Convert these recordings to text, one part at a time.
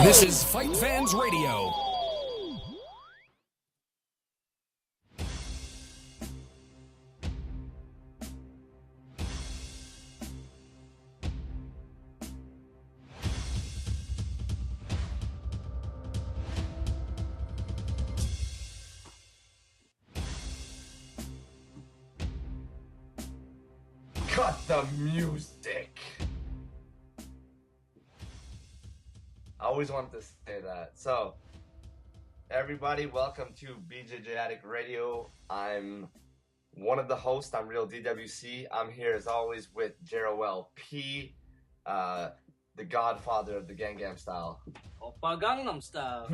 This is FightFans Radio. Cut the music. I always wanted to say that. So, everybody, welcome to BJJ Addict Radio. I'm one of the hosts. I'm Real DWC. I'm here as always with Jerowell P, the godfather of the Gangnam Style. Oppa Gangnam Style.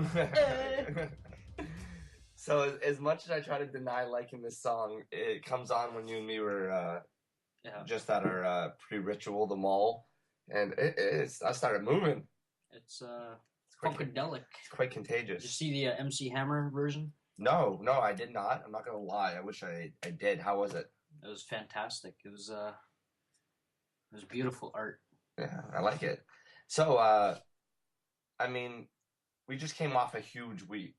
So, as much as I try to deny liking this song, it comes on when you and me were just at our pre-ritual, the mall, and I started moving. It's funkadelic. It's quite contagious. Did you see the MC Hammer version? No, I did not. I'm not gonna lie. I wish I did. How was it? It was fantastic. It was beautiful art. Yeah, I like it. So, I mean, we just came off a huge week,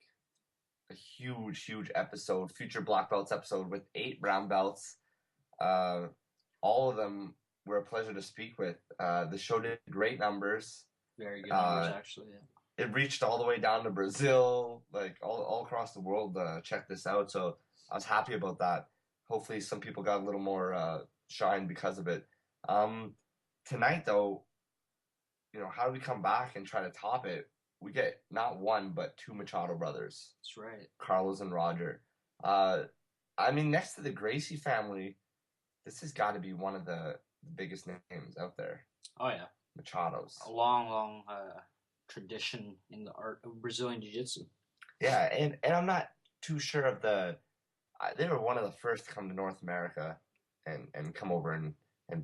a huge episode, future black belts episode with 8 brown belts. All of them were a pleasure to speak with. The show did great numbers. Very good numbers, actually. Yeah. It reached all the way down to Brazil, like all across the world. Check this out. So I was happy about that. Hopefully, some people got a little more shine because of it. Tonight, though, how do we come back and try to top it? We get not one but 2 Machado brothers. That's right. Carlos and Roger. I mean, next to the Gracie family, this has got to be one of the biggest names out there. Oh, yeah. Machados. A long tradition in the art of Brazilian Jiu-Jitsu. Yeah, and I'm not too sure of they were one of the first to come to North America and come over and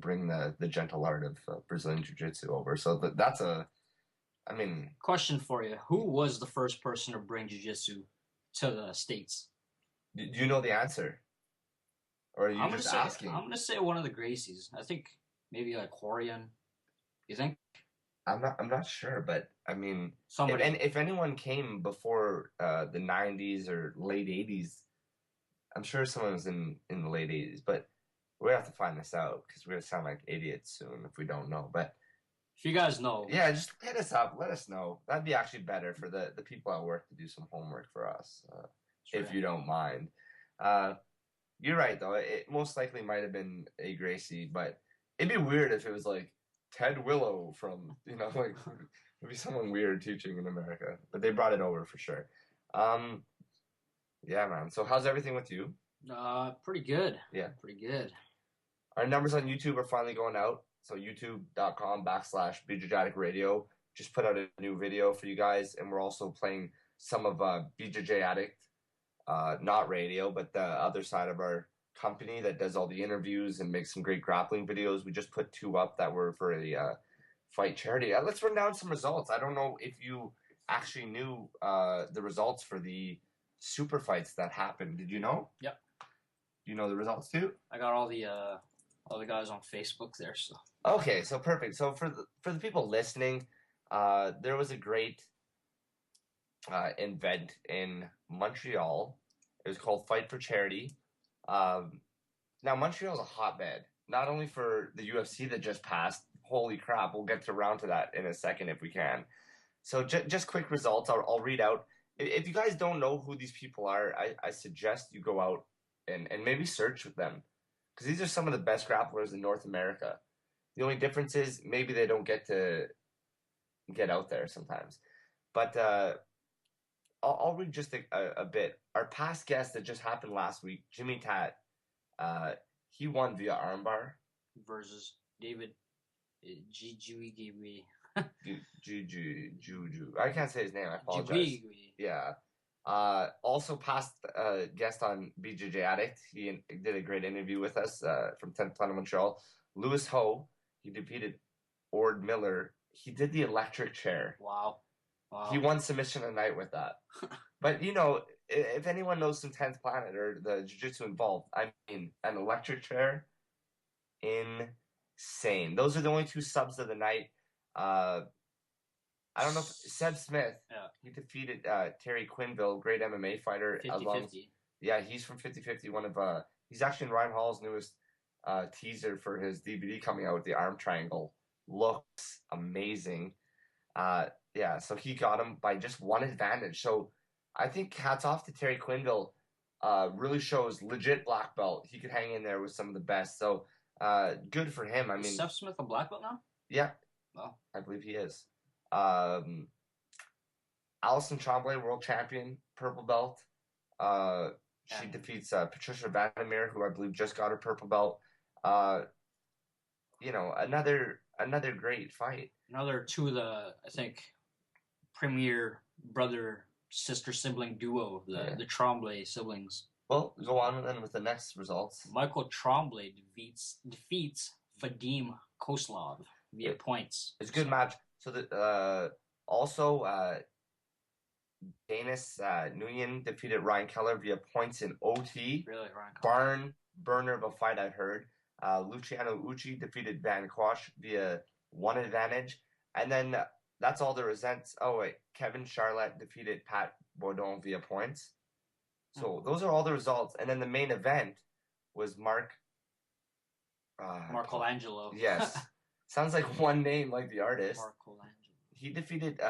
bring the gentle art of Brazilian Jiu-Jitsu over. So that's Question for you. Who was the first person to bring Jiu-Jitsu to the States? Do you know the answer? Or are you just asking? I'm going to say one of the Gracies. I think maybe like Horian. You think? I'm not sure, but I mean, somebody. If anyone came before the 90s or late 80s, I'm sure someone was in the late 80s, but we have to find this out because we're going to sound like idiots soon if we don't know. But if you guys know. Yeah, just hit us up. Let us know. That'd be actually better for the people at work to do some homework for us, if you don't mind. You're right, though. It most likely might have been a Gracie, but it'd be weird if it was like Ted Willow from, like, it'd be someone weird teaching in America. But they brought it over for sure. Yeah, man. So how's everything with you? Pretty good. Yeah. Pretty good. Our numbers on YouTube are finally going out. So youtube.com/BJJ Radio. Just put out a new video for you guys. And we're also playing some of BJJ Addict. Not radio, but the other side of our company that does all the interviews and makes some great grappling videos. We just put 2 up that were for a fight charity. Let's run down some results. I don't know if you actually knew the results for the super fights that happened. Did you know? Yep. Do you know the results too? I got all the guys on Facebook there. So okay, so perfect. So for the people listening, there was a great event in Montreal. It was called Fight for Charity. Now, Montreal's a hotbed, not only for the UFC that just passed. Holy crap, we'll get around to that in a second if we can. So just quick results. I'll read out. If you guys don't know who these people are, I suggest you go out and maybe search with them, because these are some of the best grapplers in North America. The only difference is maybe they don't get to get out there sometimes. But I'll read just a bit. Our past guest that just happened last week, Jimmy Tat, he won via armbar. Versus David Juju. I can't say his name. I apologize. Yeah. Also past guest on BJJ Addict. He did a great interview with us from 10th Planet Montreal. Lewis Ho, he defeated Ord Miller. He did the electric chair. Wow. He won submission of the night with that. But, if anyone knows some 10th Planet or the jiu-jitsu involved, I mean, an electric chair, insane. Those are the only 2 subs of the night. I don't know if Seb Smith. Yeah. He defeated Terry Quinville, great MMA fighter. 50-50. Yeah, he's from 50-50. He's actually in Ryan Hall's newest teaser for his DVD coming out with the arm triangle. Looks amazing. Yeah, so he got him by just one advantage. So I think hats off to Terry Quinville. Really shows legit black belt. He could hang in there with some of the best. So good for him. I mean, is Seth Smith a black belt now? Yeah. Oh. I believe he is. Alison Tremblay, world champion, purple belt. She defeats Patricia Vandermeer, who I believe just got her purple belt. Another great fight. Another two of the, I think, premier brother-sister sibling duo, the Tremblay siblings. Well, go on then with the next results. Michael Tremblay defeats Vadim Koslov via points. It's a good match. So Danis Nguyen defeated Ryan Keller via points in OT. Really, Ryan Keller? Burner of a fight, I heard. Luciano Uchi defeated Van Quash via one advantage. And then that's all the results. Oh, wait. Kevin Charlotte defeated Pat Bourdon via points. So those are all the results. And then the main event was Marcolangelo. Yes. Sounds like one name, like the artist. Marcolangelo. He defeated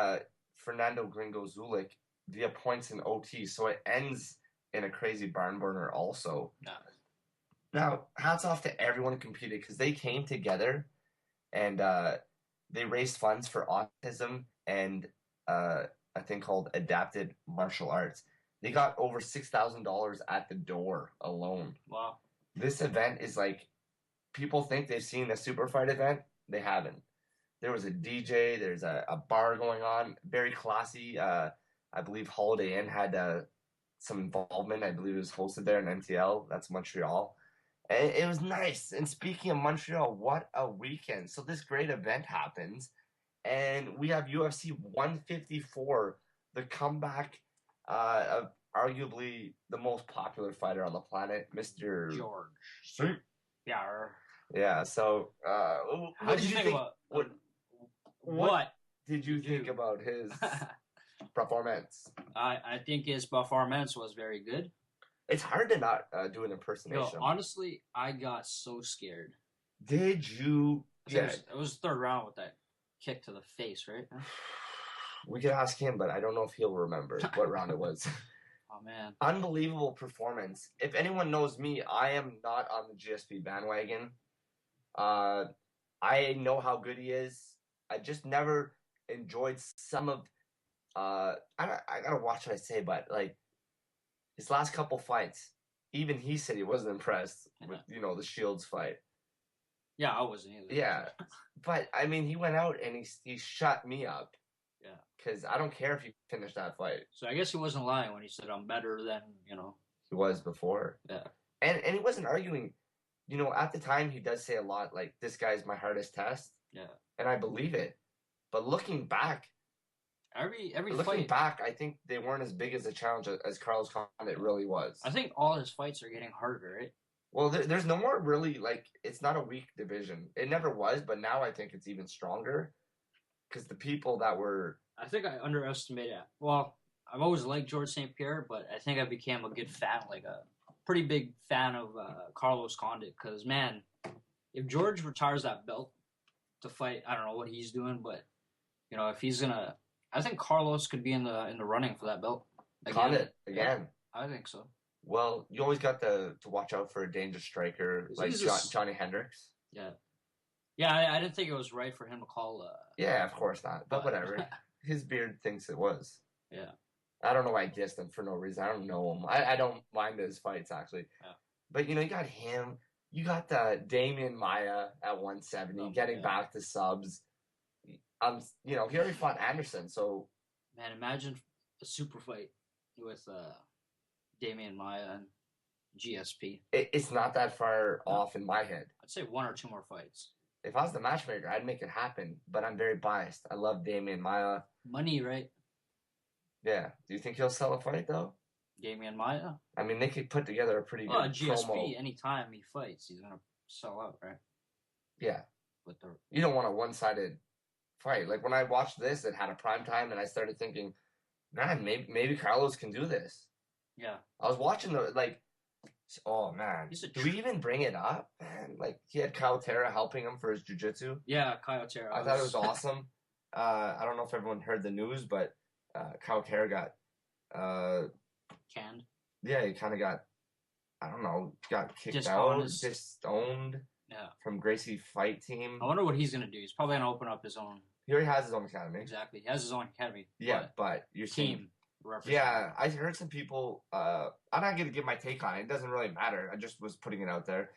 Fernando Gringo Zulik via points in OT. So it ends in a crazy barn burner also. No. Now, hats off to everyone who competed because they came together and they raised funds for autism and a thing called adapted martial arts. They got over $6,000 at the door alone. Wow. This event is like, people think they've seen a super fight event. They haven't. There was a DJ. There's a bar going on. Very classy. I believe Holiday Inn had some involvement. I believe it was hosted there in NTL. That's Montreal. And it was nice. And speaking of Montreal, what a weekend. So this great event happens. And we have UFC 154, the comeback of arguably the most popular fighter on the planet, Mr. George. Yeah. Yeah, so what did you think about what did you think about his performance? I think his performance was very good. It's hard to not do an impersonation. No, honestly, I got so scared. Did you? Yeah. It was the third round with that kick to the face, right? We could ask him, but I don't know if he'll remember what round it was. Oh, man. Unbelievable performance. If anyone knows me, I am not on the GSP bandwagon. I know how good he is. I just never enjoyed some of... I gotta watch what I say, but, like, his last couple fights, even he said he wasn't impressed with, the Shields fight. Yeah, I wasn't either. Yeah. But, I mean, he went out and he shut me up. Yeah. Because I don't care if he finished that fight. So I guess he wasn't lying when he said, I'm better than, He was before. Yeah. And he wasn't arguing. At the time, he does say a lot, like, this guy's my hardest test. Yeah. And I believe it. But looking back, Looking back, I think they weren't as big as a challenge as Carlos Condit really was. I think all his fights are getting harder, right? Well, there's no more really, like, it's not a weak division. It never was, but now I think it's even stronger. Because the people that were... I think I underestimated it. Well, I've always liked George St. Pierre, but I think I became a good fan, like a pretty big fan of Carlos Condit. Because, man, if George retires that belt to fight, I don't know what he's doing, but, if he's going to... I think Carlos could be in the running for that belt. Condit, again. I think so. Well, you always got to watch out for a dangerous striker like Johnny Hendricks. Yeah. Yeah, I didn't think it was right for him to call... yeah, of course not. But whatever. His beard thinks it was. Yeah. I don't know why I dissed him for no reason. I don't know him. I don't mind his fights, actually. Yeah. But, you got him. You got Damian Maia at 170, getting back to subs. He already fought Anderson, so... Man, imagine a super fight with Damian Maia and GSP. It's not that far off in my head. I'd say one or two more fights. If I was the matchmaker, I'd make it happen, but I'm very biased. I love Damian Maia. Money, right? Yeah. Do you think he'll sell a fight, though? Damian Maia? I mean, they could put together a pretty good GSP, promo. anytime he fights, he's going to sell out, right? Yeah. With You don't want a one-sided fight. Like when I watched this, it had a prime time, and I started thinking, man, maybe Carlos can do this. Yeah. I was watching oh man, do we even bring it up? Man, like he had Kyle Terra helping him for his jiu-jitsu. Yeah, Kyle Terra. I thought it was awesome. I don't know if everyone heard the news, but Kyle Terra got canned. Yeah, he kind of got, I don't know, got kicked Dishonest. out, disowned. Yeah. From Gracie Fight Team. I wonder what he's gonna do. He's probably gonna open up his own. He already has his own academy. Exactly, he has his own academy. Yeah, but you're team. Yeah, I heard some people. I'm not gonna give my take on it. It doesn't really matter. I just was putting it out there.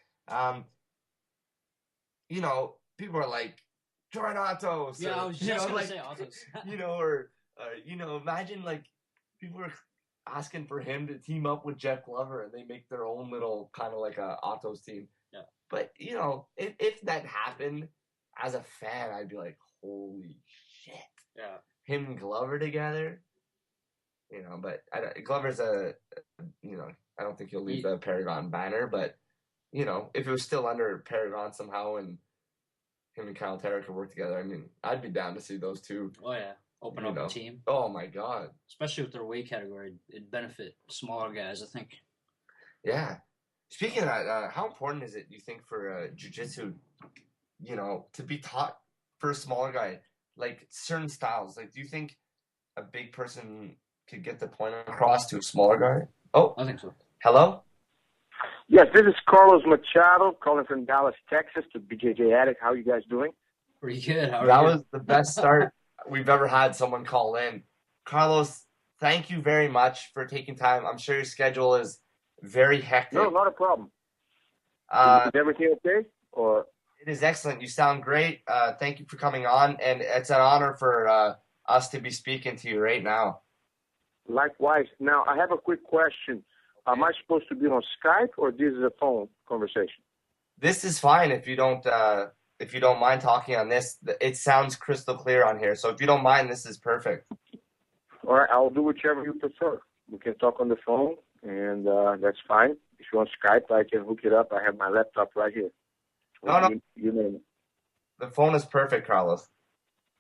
You know, people are like, join Autos. Yeah, I was just gonna say Autos. You know, or you know, imagine like people are asking for him to team up with Jeff Glover, and they make their own little kind of like a Autos team. Yeah. But you know, if that happened, as a fan, I'd be like, holy shit. Yeah. Him and Glover together. You know, but Glover's you know, I don't think he'll leave the Paragon banner, but you know, if it was still under Paragon somehow, and him and Kyle Terra could work together, I mean, I'd be down to see those two. Oh yeah. Open up a team. Oh my god. Especially with their weight category, it'd benefit smaller guys, I think. Yeah. Speaking of that, how important is it, you think, for jiu-jitsu, you know, to be taught for a smaller guy, like certain styles? Like, do you think a big person could get the point across to a smaller guy? Oh, I think so. Hello? Yes, this is Carlos Machado calling from Dallas, Texas to BJJ Addict. How are you guys doing? Pretty good. How are that you? Was the best start we've ever had someone call in. Carlos, thank you very much for taking time. I'm sure your schedule is very hectic. No, not a problem. Is everything okay? Or it is excellent. You sound great. Thank you for coming on, and it's an honor for us to be speaking to you right now. Likewise. Now, I have a quick question. Am I supposed to be on Skype, or this is a phone conversation? This is fine if you don't mind talking on this. It sounds crystal clear on here, so if you don't mind, this is perfect. All right, I'll do whichever you prefer. We can talk on the phone, and that's fine. If you want Skype, I can hook it up. I have my laptop right here. No. You name it. The phone is perfect, Carlos.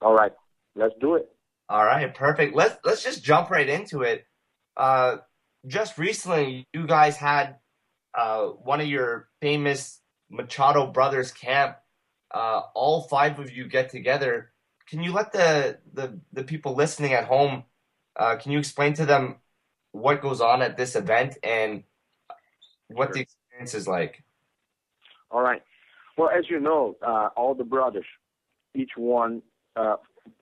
All right, let's do it. All right, perfect. Let's just jump right into it. Just recently, you guys had one of your famous Machado brothers camp. All 5 of you get together. Can you let the people listening at home? Can you explain to them what goes on at this event and what the experience is like? All right. Well, as you know, all the brothers, each one,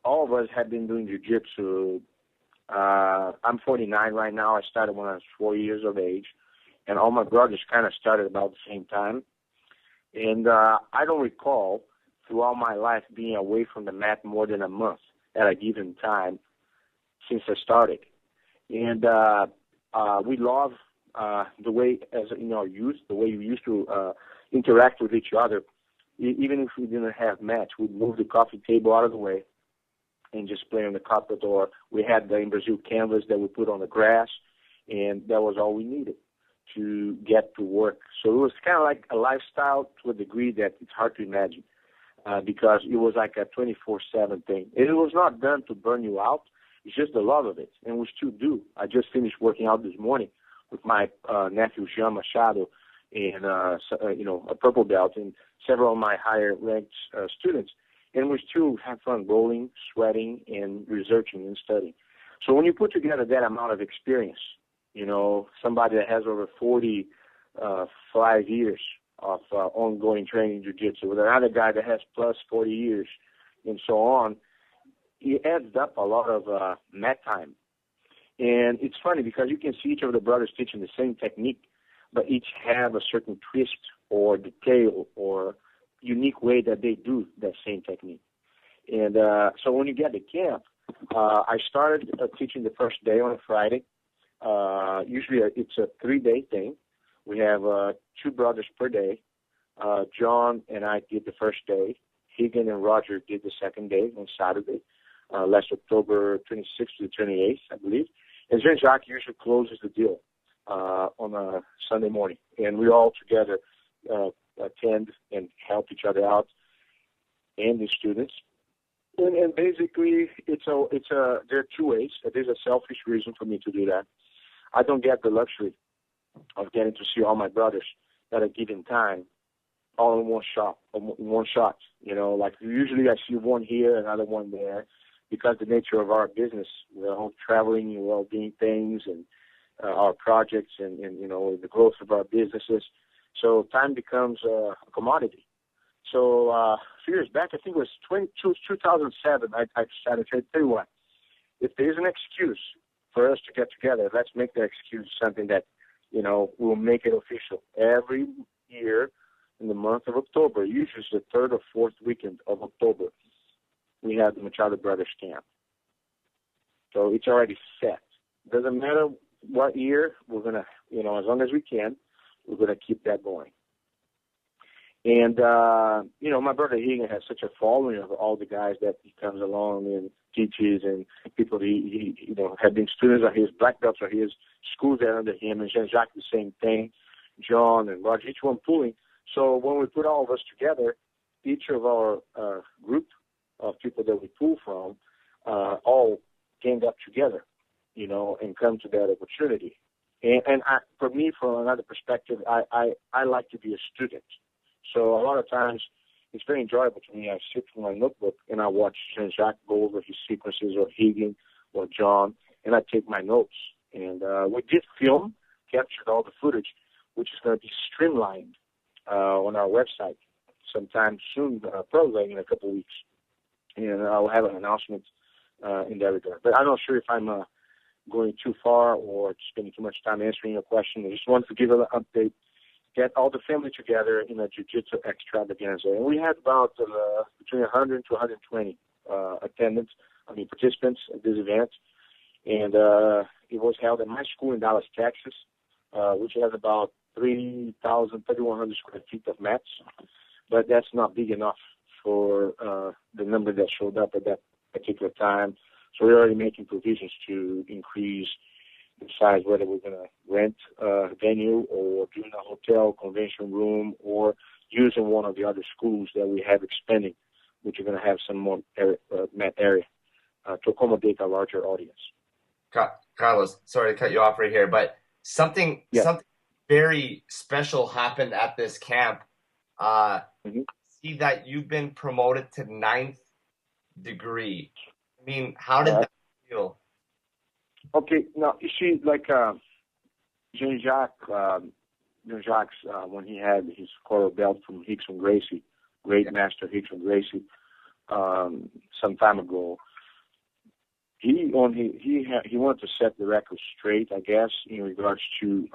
all of us have been doing jiu-jitsu. I'm 49 right now. I started when I was 4 years of age, and all my brothers kind of started about the same time. And I don't recall throughout my life being away from the mat more than a month at a given time since I started. And we love the way, as in our youth, the way we used to interact with each other. Even if we didn't have mats, we'd move the coffee table out of the way and just play on the carpet. Or we had the in Brazil canvas that we put on the grass, and that was all we needed to get to work. So it was kind of like a lifestyle to a degree that it's hard to imagine because it was like a 24/7 thing. And it was not done to burn you out. It's just the love of it, and we still do. I just finished working out this morning with my nephew, Jean Machado, and, a purple belt, and several of my higher-ranked students. And we still have fun rolling, sweating, and researching and studying. So when you put together that amount of experience, you know, somebody that has over 45 years of ongoing training in jiu-jitsu with another guy that has plus 40 years and so on, it adds up a lot of mat time. And it's funny because you can see each of the brothers teaching the same technique, but each have a certain twist or detail or unique way that they do that same technique. And so when you get to camp, I started teaching the first day on a Friday. Usually it's a 3-day thing. We have 2 brothers per day. John and I did the first day. Higgin and Roger did the second day on Saturday, last October 26th to the 28th, I believe. And Jean-Jacques usually closes the deal on a Sunday morning. And we all together attend and help each other out and the students. And basically, there are two ways. There's a selfish reason for me to do that. I don't get the luxury of getting to see all my brothers at a given time, all in one shot. You know, like usually I see one here, another one there, because the nature of our business, traveling, doing things, and our projects, and the growth of our businesses. So time becomes a commodity. So a few years back, I think it was 2007, I decided to tell you what, if there's an excuse for us to get together, let's make that excuse something that, will make it official. Every year in the month of October, usually it's the third or fourth weekend of October, we have the Machado Brothers Camp. So it's already set. Doesn't matter what year, we're going to, as long as we can, we're going to keep that going. And, my brother Higan has such a following of all the guys that he comes along and teaches, and people he have been students of his, black belts are his, schools that are under him, and Jean-Jacques the same thing, John and Roger, each one pulling. So when we put all of us together, each of our group of people that we pull from all ganged up together, and come to that opportunity. And for me, from another perspective, I like to be a student. So a lot of times it's very enjoyable to me. I sit with my notebook and I watch Jean-Jacques go over his sequences, or Higan or John, and I take my notes. And we did captured all the footage, which is going to be streamlined on our website sometime soon, probably in a couple of weeks. And I'll have an announcement in that regard. But I'm not sure if I'm going too far or spending too much time answering your question. I just wanted to give an update, get all the family together in a jiu-jitsu extravaganza. And we had about between 100 to 120 participants at this event. And it was held at my school in Dallas, Texas, which has about 3,100 square feet of mats. But that's not big enough for the number that showed up at that particular time. So we're already making provisions to increase the size, whether we're going to rent a venue or do in a hotel, convention room, or using one of the other schools that we have expanding, which are going to have some more mat area to accommodate a larger audience. Carlos, sorry to cut you off right here, but something very special happened at this camp. See that you've been promoted to 9th degree. I mean, how did that feel? Okay, now you see, like Jean-Jacques, when he had his coral belt from Rickson Gracie, great master Rickson Gracie, some time ago, he wanted to set the record straight, I guess, in regards to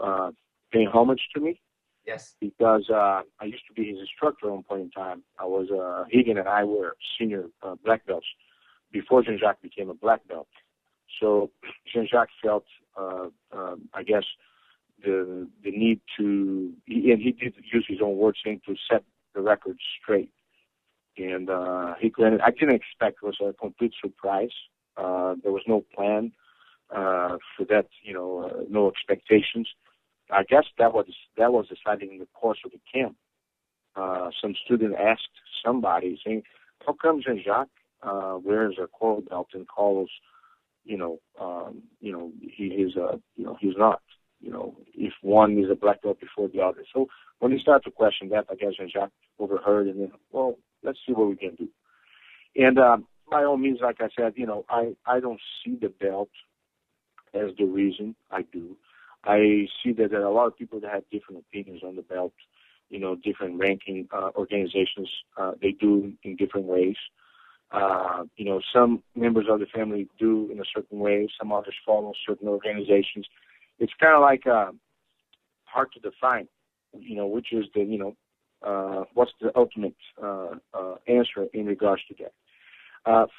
paying homage to me. Yes. Because I used to be his instructor at one point in time. I was Higan and I were senior black belts before Jean-Jacques became a black belt. So Jean-Jacques felt, I guess, the need to, and he did use his own words, saying to set the record straight. And he granted. I didn't expect. It was a complete surprise. There was no plan for that. No expectations. I guess that was decided in the course of the camp. Some student asked somebody, saying, "How come Jean-Jacques wears a coral belt and Carlos, he is he's not. If one is a black belt before the other." So when he started to question that, I guess Jean-Jacques overheard, and then, well, let's see what we can do. And by all means, like I said, I don't see the belt as the reason. I do. I see that there are a lot of people that have different opinions on the belt, different ranking organizations, they do in different ways. Some members of the family do in a certain way, some others follow certain organizations. It's kind of like hard to define, which is what's the ultimate answer in regards to that.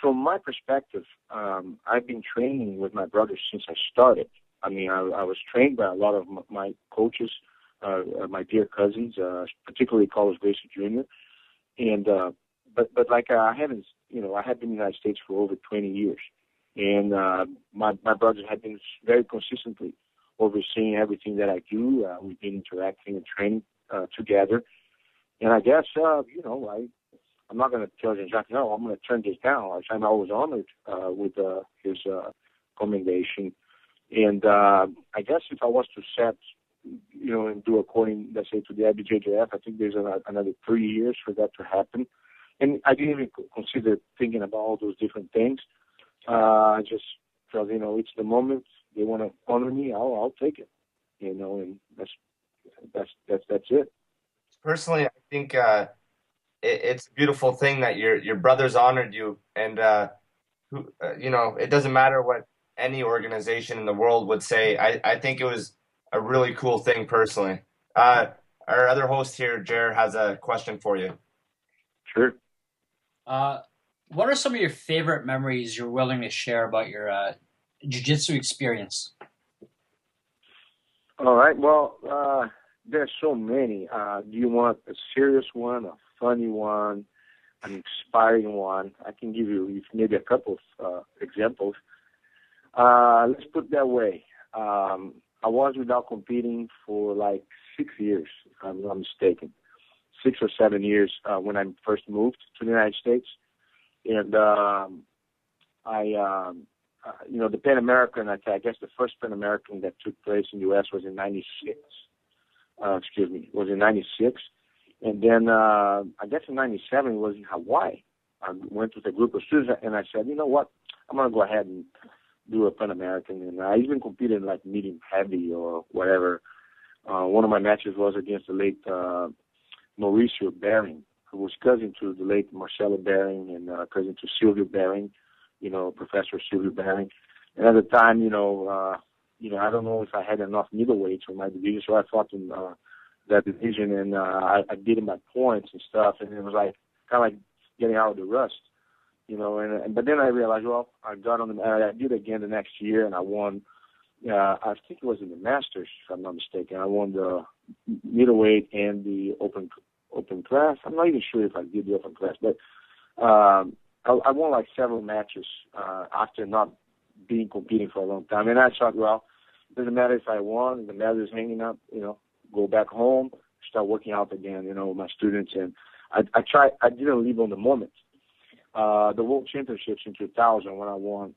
From my perspective, I've been training with my brothers since I started. I mean, I was trained by a lot of my coaches, my dear cousins, particularly Carlos Gracie Jr. And but like I haven't, I have been in the United States for over 20 years, and my brothers have been very consistently overseeing everything that I do. We've been interacting and training together, and I guess I'm not going to tell Jean-Jacques, no, I'm going to turn this down. I'm always honored with his commendation. And I guess if I was to set, and do according, let's say, to the BJJF, I think there's another 3 years for that to happen. And I didn't even consider thinking about all those different things. I just felt, it's the moment. They want to honor me, I'll take it. And that's it. Personally, I think it's a beautiful thing that your brothers honored you, and it doesn't matter what any organization in the world would say. I think it was a really cool thing personally. Our other host here, Jer, has a question for you. Sure. What are some of your favorite memories you're willing to share about your jiu-jitsu experience? All right. Well, there's so many. Do you want a serious one, a funny one, an inspiring one? I can give you maybe a couple of examples. Let's put it that way. I was without competing for like 6 years, if I'm not mistaken. 6 or 7 years when I first moved to the United States. And the Pan American, I guess the first Pan American that took place in the U.S. was in 96. Was in 96. And then I guess in 97 it was in Hawaii. I went with a group of students and I said, you know what, I'm going to go ahead and do a Pan American. And I even competed in like medium heavy or whatever. One of my matches was against the late Mauricio Bering, who was cousin to the late Marcelo Bering and cousin to Silvio Bering, Professor Silvio Bering. And at the time, I don't know if I had enough middleweights for my division, so I fought in that division, and I beat him by points and stuff, and it was like kind of like getting out of the rust, but then I realized, well, I got on I did it again the next year, and I won. I think it was in the Masters, if I'm not mistaken. I won the middleweight and the open class. I'm not even sure if I did the open class, but I won like several matches after not competing for a long time. And I thought, well, it doesn't matter if I won. The medal is hanging up, go back home, start working out again, with my students. And I didn't leave on the moment. The World Championships in 2000 when I won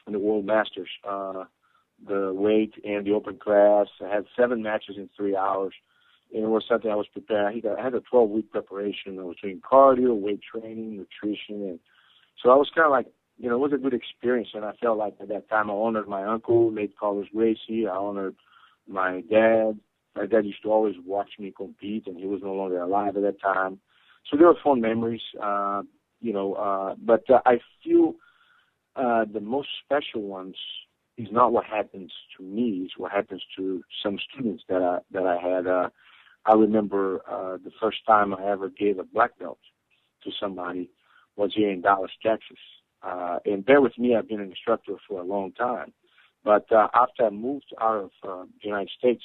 the World Masters, the weight and the open class, I had 7 matches in 3 hours. And it was something I was prepared. I had a 12-week preparation. I was doing cardio, weight training, nutrition. And so I was kind of like, it was a good experience. And I felt like at that time I honored my uncle, late Carlos Gracie. I honored my dad. My dad used to always watch me compete, and he was no longer alive at that time. So there were fond memories, but I feel the most special ones is not what happens to me. It's what happens to some students that I had. I remember the first time I ever gave a black belt to somebody was here in Dallas, Texas. And bear with me, I've been an instructor for a long time. But after I moved out of the United States,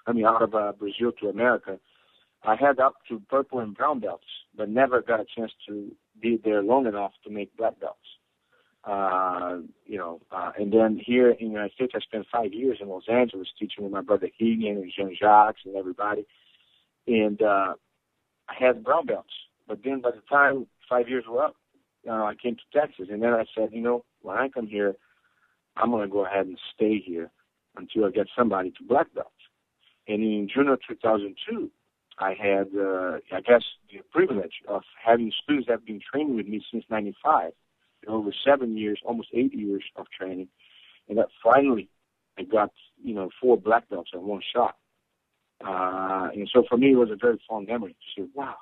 out of Brazil to America, I had up to purple and brown belts, but never got a chance to be there long enough to make black belts. And then here in the United States, I spent 5 years in Los Angeles teaching with my brother Keegan and Jean-Jacques and everybody. And I had brown belts. But then by the time 5 years were up, I came to Texas. And then I said, when I come here, I'm going to go ahead and stay here until I get somebody to black belt. And in June of 2002, I had, the privilege of having students that have been training with me since 95. Over 7 years, almost 8 years of training. And that finally I got, 4 black belts in one shot. And so for me, it was a very fond memory to say, wow,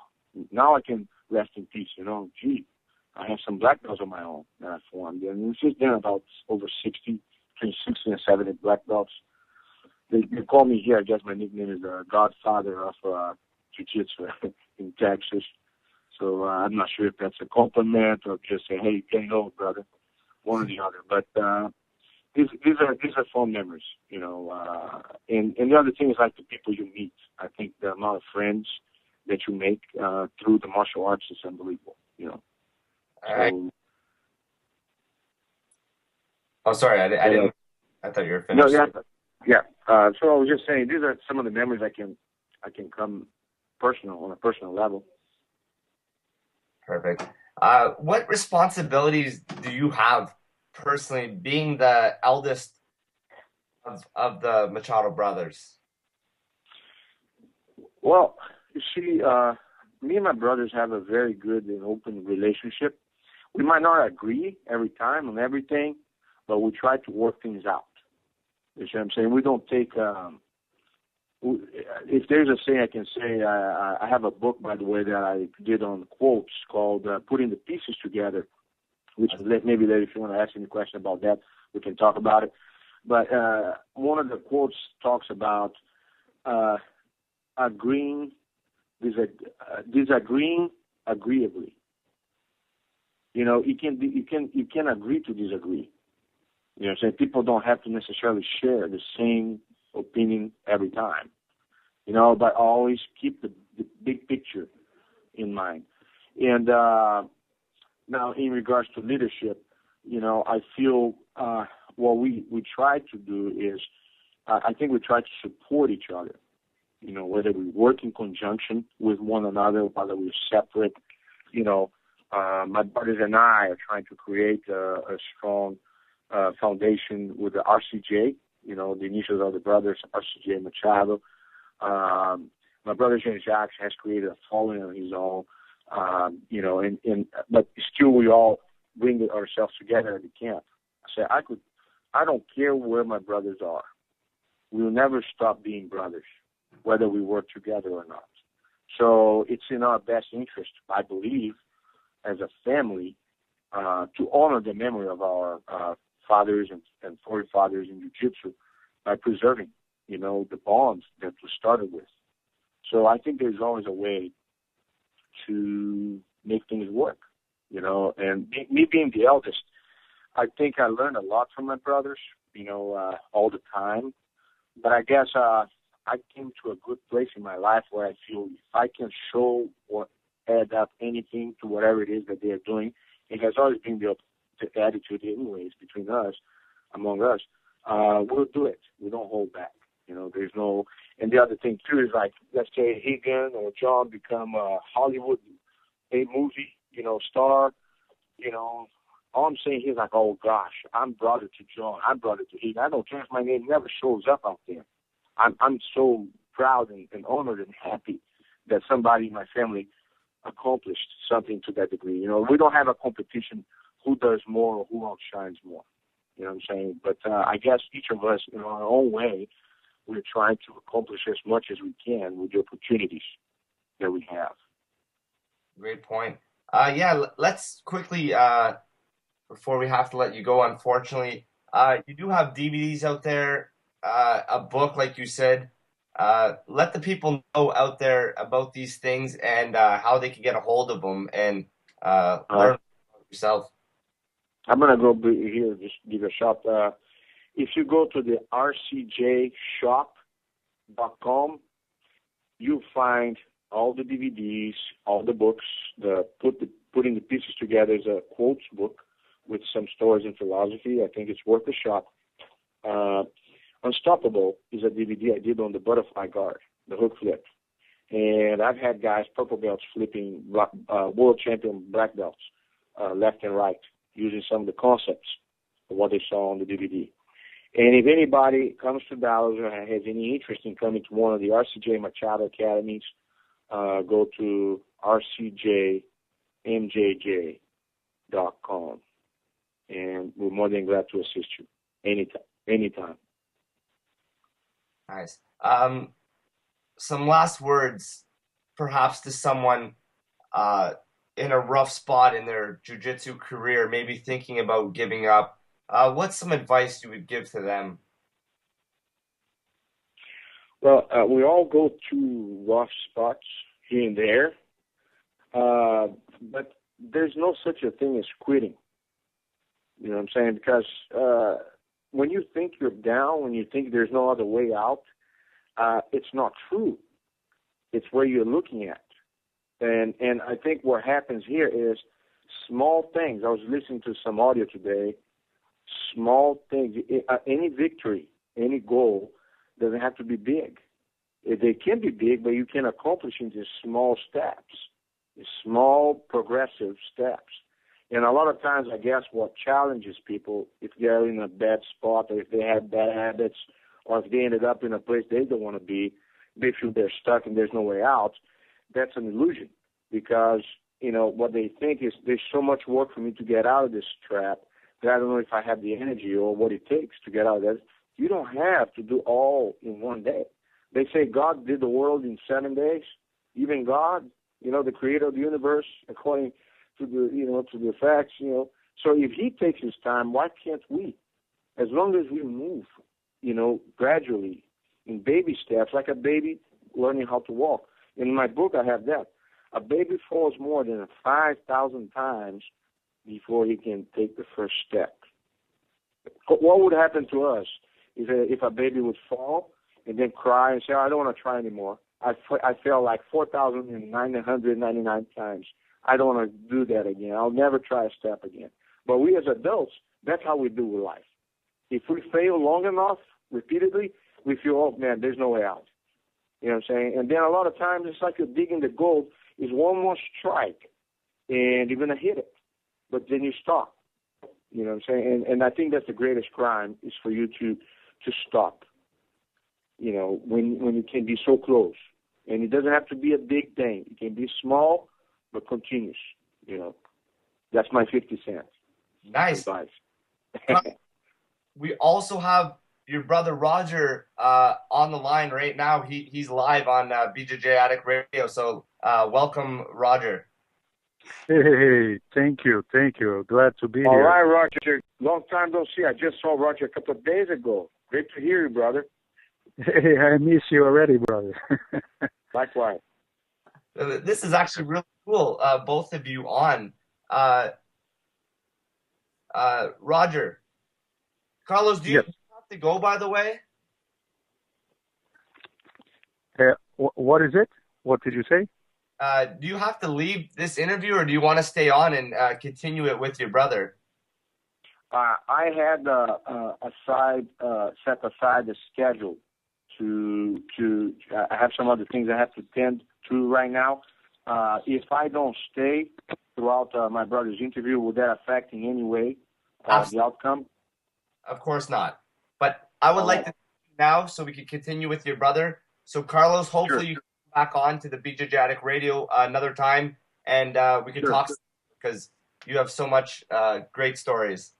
now I can rest in peace. I have some black belts of my own that I formed. And it's just been about over 60, between 60 and 70 black belts. They call me here, I guess my nickname is the Godfather of Jiu-Jitsu in Texas. So I'm not sure if that's a compliment or just say, hey, you can't know, brother, one or the other. But these are fond memories, And the other thing is like the people you meet. I think the amount of friends that you make through the martial arts is unbelievable, All right. Oh, sorry, I didn't. I thought you were finished. No, yeah. So I was just saying, these are some of the memories I can come personal on a personal level. Perfect. What responsibilities do you have personally, being the eldest of the Machado brothers? Well, you see, me and my brothers have a very good and open relationship. We might not agree every time on everything, but we try to work things out. You see what I'm saying? We don't take, if there's a saying I can say, I have a book, by the way, that I did on quotes called Putting the Pieces Together, which maybe later if you want to ask any question about that, we can talk about it. But one of the quotes talks about disagreeing agreeably. You know, you can agree to disagree. You know what I'm saying? People don't have to necessarily share the same opinion every time. You know, but always keep the big picture in mind. And now in regards to leadership, you know, I feel what we try to do is, I think we try to support each other. You know, whether we work in conjunction with one another, whether we're separate, you know, my brothers and I are trying to create a strong foundation with the RCJ, you know, the initials of the brothers, RCJ Machado. My brother Jean-Jacques has created a following on his own, you know, but still we all bring ourselves together at the camp. I say, I don't care where my brothers are. We will never stop being brothers, whether we work together or not. So it's in our best interest, I believe, as a family, to honor the memory of our fathers and forefathers in jiu-jitsu by preserving, you know, the bonds that we started with. So I think there's always a way to make things work, you know. And me being the eldest, I think I learned a lot from my brothers, you know, all the time. But I guess I came to a good place in my life where I feel if I can show or add up anything to whatever it is that they are doing, it has always been the attitude anyways between us, among us, we'll do it. We don't hold back. You know, there's no, and the other thing too is like, let's say Hagan or John become a Hollywood, a movie, you know, star, you know, all I'm saying here is like, oh gosh, I'm brother to John, I'm brother to Hagan. I don't care if my name never shows up out there. I'm so proud and honored and happy that somebody in my family accomplished something to that degree. You know, we don't have a competition who does more or who outshines more. You know what I'm saying? But I guess each of us, in our own way, we're trying to accomplish as much as we can with the opportunities that we have. Great point. Yeah, let's quickly, before we have to let you go, unfortunately, you do have DVDs out there, a book, like you said. Let the people know out there about these things and how they can get a hold of them and learn about yourself. I'm going to go here, just give a shout. If you go to the rcjshop.com, you'll find all the DVDs, all the books. Putting the Pieces Together is a quotes book with some stories and philosophy. I think it's worth a shot. Unstoppable is a DVD I did on the butterfly guard, the hook flip. And I've had guys, purple belts, flipping world champion black belts left and right, using some of the concepts of what they saw on the DVD. And if anybody comes to Dallas or has any interest in coming to one of the RCJ Machado Academies, go to rcjmjj.com. And we're more than glad to assist you anytime. Nice. Some last words, perhaps, to someone in a rough spot in their jiu-jitsu career, maybe thinking about giving up. What's some advice you would give to them? Well, we all go through rough spots here and there, but there's no such a thing as quitting. You know what I'm saying? Because when you think you're down, when you think there's no other way out, it's not true. It's where you're looking at. And I think what happens here is small things. I was listening to some audio today. Small things. Any victory, any goal doesn't have to be big. They can be big, but you can accomplish in just small steps. small progressive steps. And a lot of times, I guess what challenges people, if they're in a bad spot or if they have bad habits or if they ended up in a place they don't want to be, they feel they're stuck and there's no way out, that's an illusion. Because, what they think is there's so much work for me to get out of this trap that I don't know if I have the energy or what it takes to get out of that. You don't have to do all in one day. They say God did the world in 7 days. Even God, the creator of the universe, according to the facts, So if he takes his time, why can't we? As long as we move, gradually in baby steps, like a baby learning how to walk. In my book, I have that. A baby falls more than 5,000 times before he can take the first step. What would happen to us if a baby would fall and then cry and say, I don't want to try anymore. I fell like 4,999 times. I don't want to do that again. I'll never try a step again. But we as adults, that's how we do with life. If we fail long enough, repeatedly, we feel, oh, man, there's no way out. You know what I'm saying? And then a lot of times it's like you're digging the gold. Is one more strike, and you're going to hit it. But then you stop. You know what I'm saying? And I think that's the greatest crime is for you to stop. When you can be so close. And it doesn't have to be a big thing. It can be small, but continuous. That's my 50 cents. Nice. Advice. We also have your brother Roger on the line right now. He's live on BJJ Addict Radio. So welcome, Roger. Hey, thank you. Glad to be All here. All right, Roger. Long time no see. I just saw Roger a couple of days ago. Great to hear you, brother. Hey, I miss you already, brother. Likewise. This is actually really cool, both of you on. Roger, Carlos, do you Yes. have to go, by the way? What is it? What did you say? Do you have to leave this interview, or do you want to stay on and continue it with your brother? I had set aside a schedule to I have some other things I have to tend to right now. If I don't stay throughout my brother's interview, will that affect in any way the outcome? Of course not. But I would like to now so we can continue with your brother. So Carlos, hopefully you can come back on to the BJJ Addict Radio another time, and we can talk because you have so much great stories.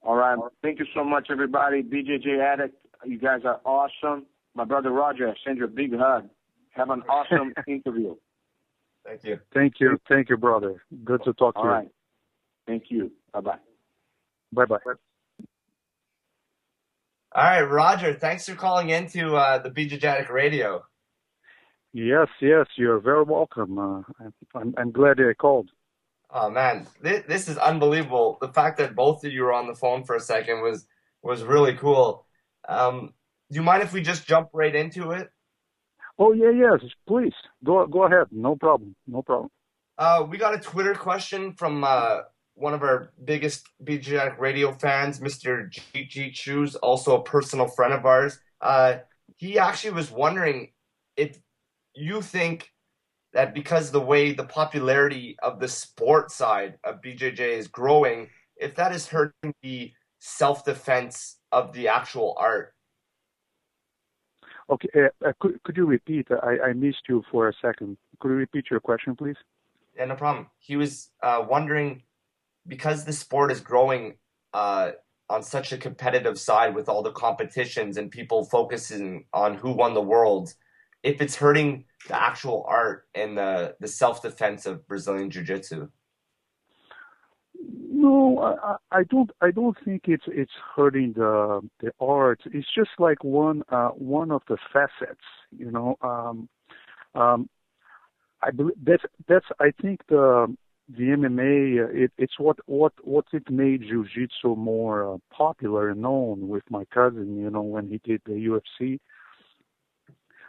All right. Thank you so much, everybody. BJJ Addict, you guys are awesome. My brother Roger, I send you a big hug. Have an awesome interview. Thank you. Thank you, brother. Good to talk to you. All right. Thank you. Bye-bye. Bye-bye. All right, Roger, thanks for calling into the BJJ Addict Radio. Yes, you're very welcome. I'm glad I called. Oh, man, this is unbelievable. The fact that both of you were on the phone for a second was really cool. Do you mind if we just jump right into it? Oh, yes, please. Go ahead. No problem. We got a Twitter question from one of our biggest BJJ Radio fans, Mr. GG Shoes, also a personal friend of ours. He actually was wondering if you think that because the way the popularity of the sport side of BJJ is growing, if that is hurting the self-defense of the actual art. Okay, could you repeat? I missed you for a second. Could you repeat your question, please? Yeah, no problem. He was wondering, because the sport is growing on such a competitive side with all the competitions and people focusing on who won the world, if it's hurting the actual art and the self-defense of Brazilian Jiu-Jitsu. No, I don't think it's hurting the art. It's just like one of the facets, I believe that's I think the MMA it's what it made Jiu-Jitsu more popular and known with my cousin, when he did the UFC.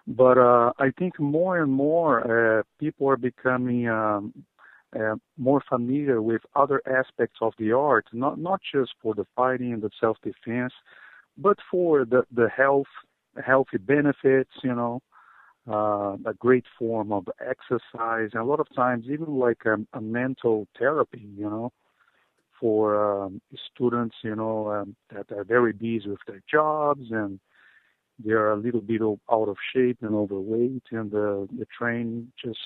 But I think more and more people are becoming more familiar with other aspects of the art, not just for the fighting and the self-defense, but for the healthy benefits, a great form of exercise, and a lot of times even like a mental therapy, for students, that are very busy with their jobs and they're a little bit out of shape and overweight, and the train just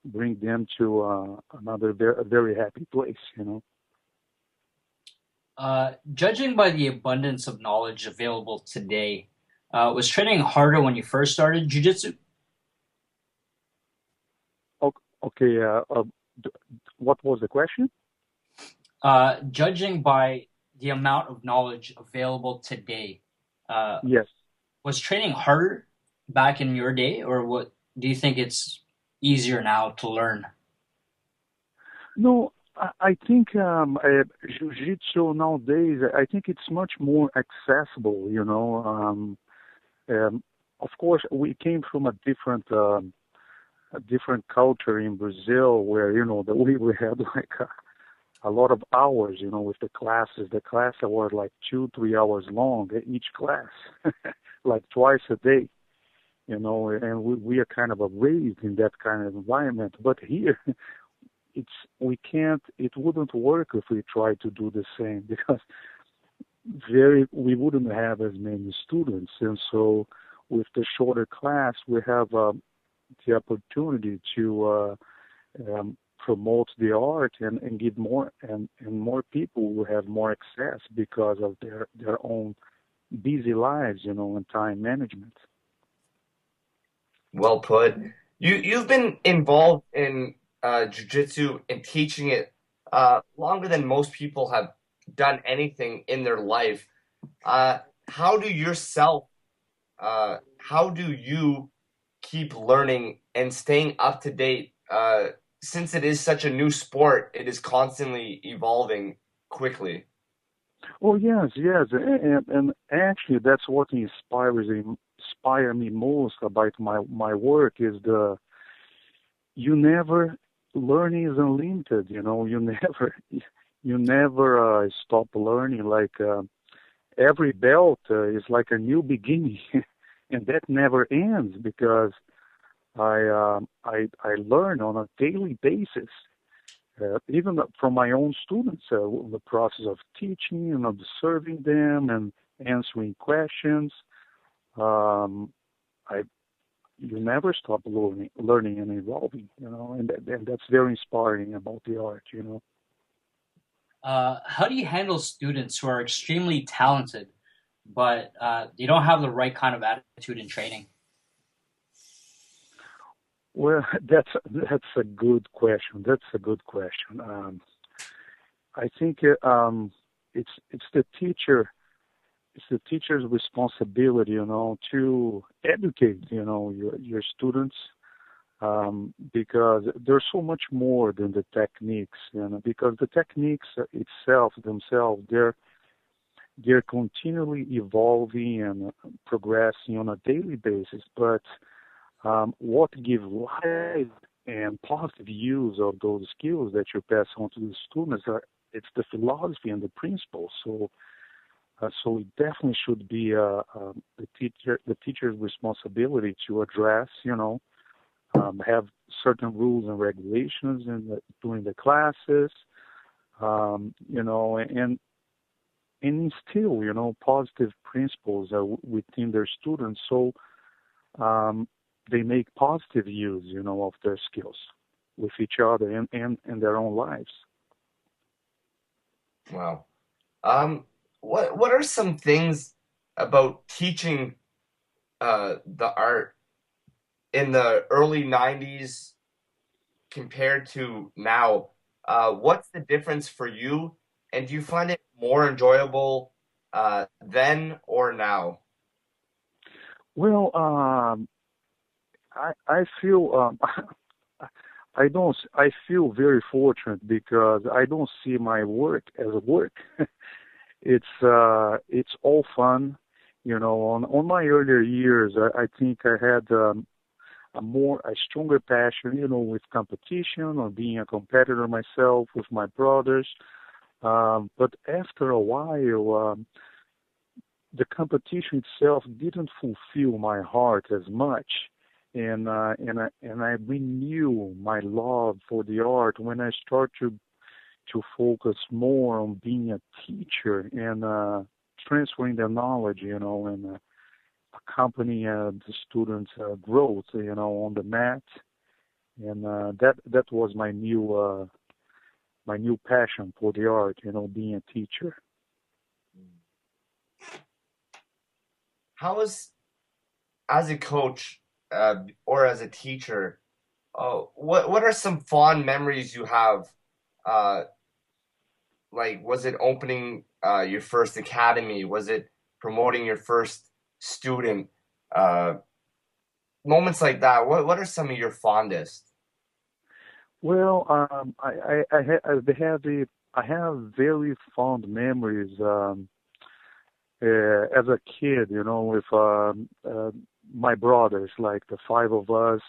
bring them to another very happy place. Judging by the abundance of knowledge available today, was training harder when you first started jiu-jitsu? Okay, what was the question? Judging by the amount of knowledge available today, Yes. was training harder back in your day, or what do you think it's easier now to learn? No, I think jiu-jitsu nowadays, I think it's much more accessible, of course, we came from a different culture in Brazil where, that we had like a lot of hours, with the classes. The classes were like 2-3 hours long, each class, like twice a day, and we are kind of raised in that kind of environment. But here, it wouldn't work if we tried to do the same, because we wouldn't have as many students. And so with the shorter class, we have the opportunity to promote the art and give more and more people will have more access because of their own busy lives, and time management. Well put. You've been involved in jiu-jitsu and teaching it longer than most people have done anything in their life. How do you keep learning and staying up to date? Since it is such a new sport, it is constantly evolving quickly. Oh yes, and actually that's what inspires me most about my work is learning is unlimited. You never stop learning. Like every belt is like a new beginning, and that never ends because I learn on a daily basis, even from my own students. The process of teaching and observing them and answering questions. You never stop learning and evolving. And that's very inspiring about the art. How do you handle students who are extremely talented, but they don't have the right kind of attitude in training? Well, that's a good question. I think it's the teacher. It's the teacher's responsibility, to educate, your students, because there's so much more than the techniques, because the techniques themselves, they're continually evolving and progressing on a daily basis. But what gives life and positive use of those skills that you pass on to the students it's the philosophy and the principles. So it definitely should be the teacher's responsibility to address, have certain rules and regulations during the classes, and instill, positive principles within their students, so they make positive use, of their skills with each other and their own lives. Wow. What are some things about teaching the art in the early 90s compared to now? What's the difference for you? And do you find it more enjoyable then or now? Well, I feel I feel very fortunate because I don't see my work as a work. It's all fun, On my earlier years, I think I had a stronger passion, with competition or being a competitor myself with my brothers. But after a while, the competition itself didn't fulfill my heart as much. and I renew my love for the art when I start to focus more on being a teacher and transferring the knowledge, and accompanying the students' growth, on the mat, and that was my new passion for the art, being a teacher. How is, as a coach or as a teacher, what are some fond memories you have? Like, was it opening your first academy? Was it promoting your first student? Moments like that. What are some of your fondest? Well, I have very fond memories as a kid, with my brothers, like the five of us.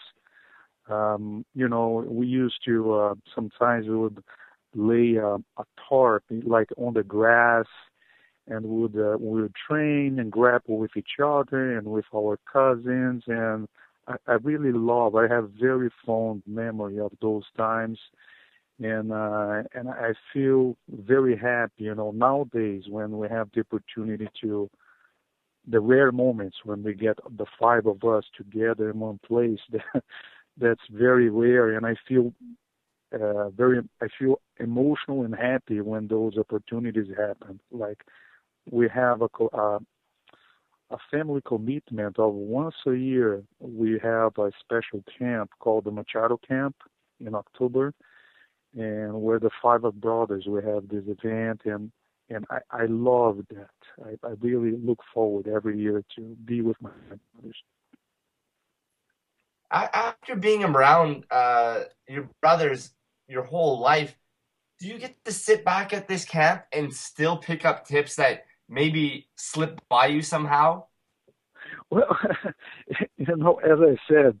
We used to sometimes we would lay a tarp like on the grass, and we would train and grapple with each other and with our cousins, and I really I have very fond memory of those times, and I feel very happy, nowadays when we have the opportunity the rare moments when we get the five of us together in one place. That's very rare, and I feel emotional and happy when those opportunities happen. Like, we have a family commitment of once a year. We have a special camp called the Machado camp in October, and we're the five of brothers. We have this event, and I love that. I really look forward every year to be with my brothers. After being around your brothers your whole life, do you get to sit back at this camp and still pick up tips that maybe slip by you somehow? Well, as I said,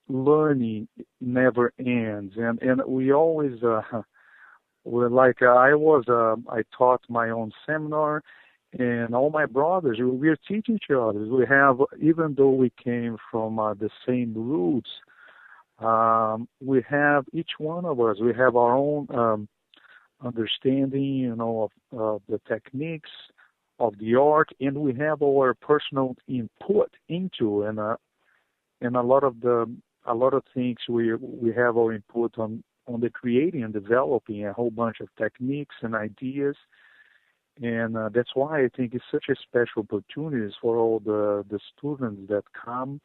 learning never ends, and we always we're like I taught my own seminar, and all my brothers, we're teaching each other. We have, even though we came from the same roots, we have, each one of us, we have our own understanding, of the techniques of the art, and we have our personal input into, and a lot of things we have our input on the creating and developing a whole bunch of techniques and ideas. And that's why I think it's such a special opportunity for all the students that come,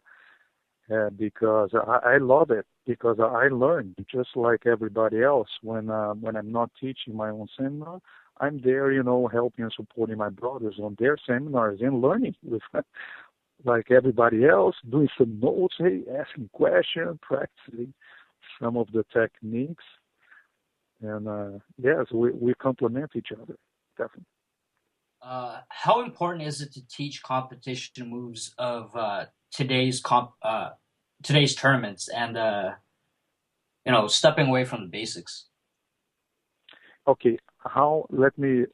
because I love it, because I learn just like everybody else. When I'm not teaching my own seminar, I'm there, helping and supporting my brothers on their seminars and learning with like everybody else, doing some notes, asking questions, practicing some of the techniques. And yes, we complement each other, definitely. How important is it to teach competition moves of today's tournaments and stepping away from the basics? Okay, let me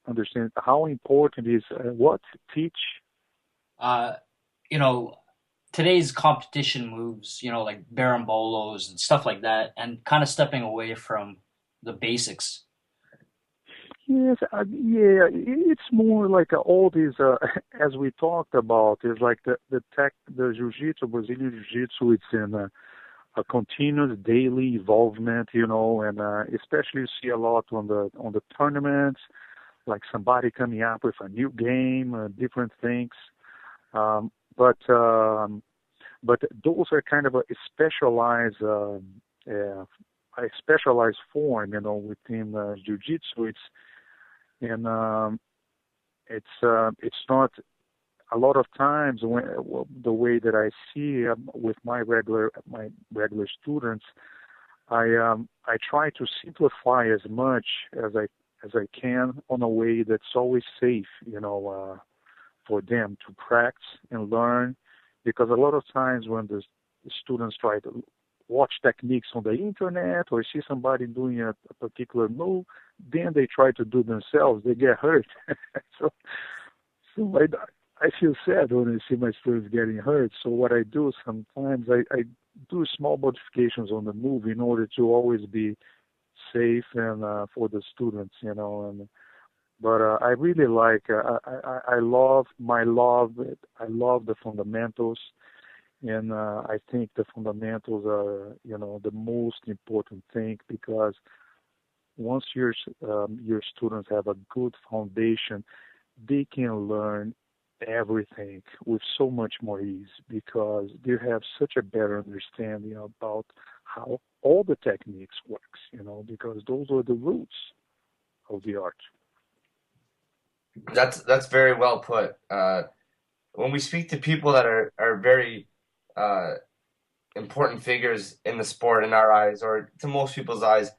understand how important is what teach. Today's competition moves, like barambolos and stuff like that, and kind of stepping away from the basics. Yes, yeah, it's more like all these, as we talked about, is like the jiu-jitsu, Brazilian jiu-jitsu, it's in a continuous daily involvement, and especially you see a lot on the tournaments, like somebody coming up with a new game, different things. But those are kind of a specialized form, within jiu-jitsu. It's not a lot of times the way that I see with my regular students. I try to simplify as much as I can on a way that's always safe, for them to practice and learn, because a lot of times when the students try to watch techniques on the internet or see somebody doing a particular move, then they try to do themselves, they get hurt. so I feel sad when I see my students getting hurt. So what I do sometimes, I do small modifications on the move in order to always be safe and for the students, you know. And but I really like. I love my love. I love the fundamentals, and I think the fundamentals are, you know, the most important thing because once your students have a good foundation, they can learn everything with so much more ease because they have such a better understanding about how all the techniques works, you know, because those are the roots of the art. That's very well put. When we speak to people that are very uh, important figures in the sport in our eyes, or to most people's eyes,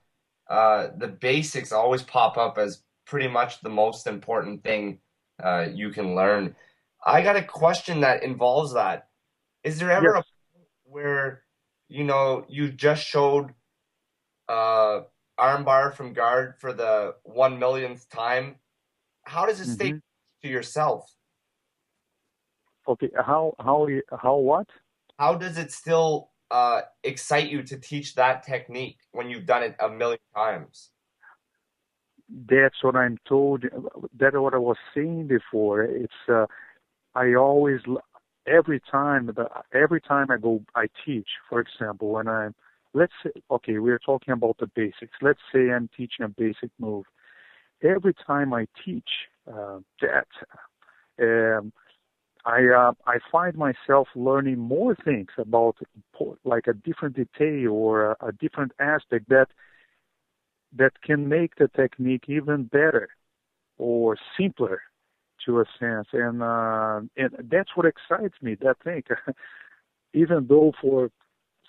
the basics always pop up as pretty much the most important thing you can learn. I got a question that involves that. Is there ever Yes. a point where, you know, you just showed armbar from guard for the 1 millionth time? How does it stay Hmm. to yourself? Okay. How what? How does it still excite you to teach that technique when you've done it 1 million times? That's what I'm told. That's what I was saying before. It's I always every time I teach. For example, when let's say, okay, we're talking about the basics. Let's say I'm teaching a basic move. Every time I teach that, um, I find myself learning more things about like a different detail or a different aspect that can make the technique even better or simpler to a sense, and that's what excites me. That thing, even though for